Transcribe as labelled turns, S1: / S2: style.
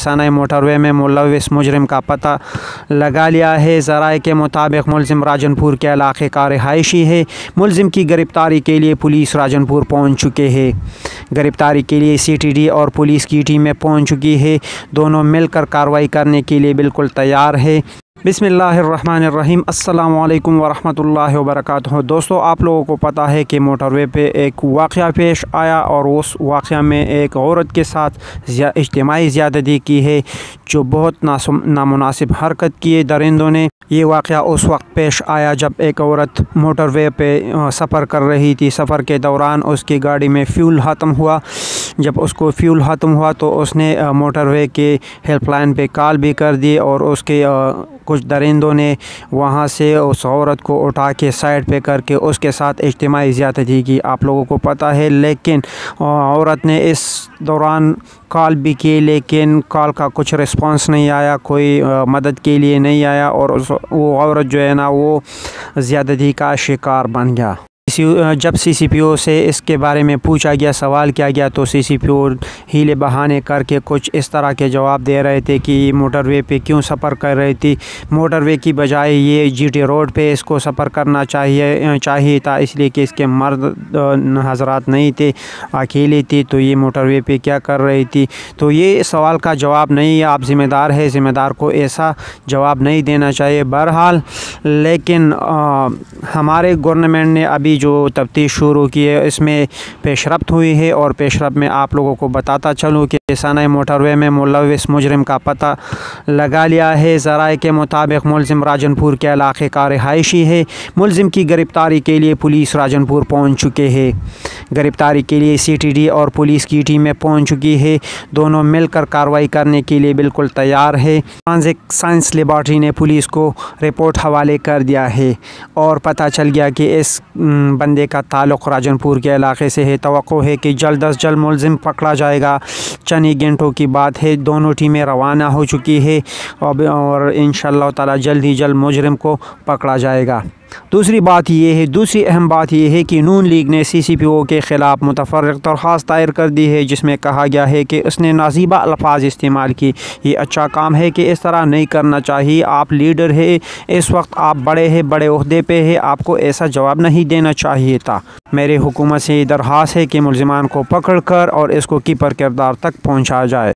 S1: साना motorway में मुलविस मुजरिम का पता लगा लिया है। ज़राए के मुताबिक मुलजिम राजनपुर के इलाके का रिहायशी है। मुलजिम की गिरफ्तारी के लिए पुलिस राजनपुर पहुंच चुके हैं। गिरफ्तारी के लिए CTD और पुलिस की टीमें पहुंच चुकी है। दोनों मिलकर कार्रवाई करने के लिए बिल्कुल तैयार है। बिस्मिल्लाहिर्रहमानिर्रहीम, अस्सलामु अलैकुम वरहमतुल्लाहि वबरकातुहू। दोस्तों, आप लोगों को पता है कि मोटरवे पे एक वाक़या पेश आया और उस वाक़या में एक औरत के साथ इज्तिमाई ज़्यादती की है, जो बहुत नामुनासिब हरकत की है दरिंदों ने। ये वाक़या उस वक्त पेश आया जब एक औरत मोटरवे पे सफ़र कर रही थी। सफ़र के दौरान उसकी गाड़ी में फ्यूल ख़त्म हुआ। जब उसको फ्यूल ख़त्म हुआ तो उसने मोटरवे के हेल्पलाइन पे कॉल भी कर दी और उसके कुछ दरिंदों ने वहाँ से उस औरत को उठा के साइड पे करके उसके साथ इज्तिमाई ज़्यादती की, आप लोगों को पता है। लेकिन औरत ने इस दौरान कॉल भी की, लेकिन कॉल का कुछ रिस्पांस नहीं आया, कोई मदद के लिए नहीं आया और वो औरत जो है ना, वो ज़्यादती का शिकार बन गया। जब CCPO से इसके बारे में पूछा गया, सवाल किया गया, तो CCPO हीले बहाने करके कुछ इस तरह के जवाब दे रहे थे कि मोटरवे पे क्यों सफ़र कर रही थी। मोटरवे की बजाय ये GT रोड पे इसको सफ़र करना चाहिए था, इसलिए कि इसके मर्द हजरात नहीं थे, अकेली थी, तो ये मोटरवे पे क्या कर रही थी। तो ये सवाल का जवाब नहीं है। आप ज़िम्मेदार है, ज़िम्मेदार को ऐसा जवाब नहीं देना चाहिए। बहरहाल, लेकिन हमारे गवर्नमेंट ने अभी जो तफ्तीश शुरू की है, इसमें पेशरफ्त हुई है और पेशरफ्त में आप लोगों को बताता चलूँ कि साना मोटरवे में मुलविस मुजरिम का पता लगा लिया है। ज़राए के मुताबिक मुलजिम राजनपुर के इलाके का रिहायशी है। मुलजिम की गिरफ्तारी के लिए पुलिस राजनपुर पहुंच चुके हैं। गिरफ्तारी के लिए CTD और पुलिस की टीमें पहुंच चुकी है। दोनों मिलकर कार्रवाई करने के लिए बिल्कुल तैयार है। फॉरेंसिक साइंस लेबॉर्ट्री ने पुलिस को रिपोर्ट हवाले कर दिया है और पता चल गया कि इस बंदे का ताल्लुक़ राजनपुर के इलाके से है। तवक्को है कि जल्द अज जल्द मुलजिम पकड़ा जाएगा। चंद ही घंटों की बात है, दोनों टीमें रवाना हो चुकी है और इंशाअल्लाह ताला जल्द ही जल्द मुजरिम को पकड़ा जाएगा। दूसरी अहम बात यह है कि नून लीग ने CCPO के ख़िलाफ़ मुतफ़र्रिक़ दरख़्वास्त दायर कर दी है, जिसमें कहा गया है कि उसने नाज़ीबा अल्फाज इस्तेमाल की। ये अच्छा काम है कि इस तरह नहीं करना चाहिए। आप लीडर है, इस वक्त आप बड़े हैं, बड़े ओहदे पे है, आपको ऐसा जवाब नहीं देना चाहिए था। मेरी हुकूमत से दरख़्वास्त है कि मुलज़िमान को पकड़ कर और इसको कीपर किरदार तक पहुँचाया जाए।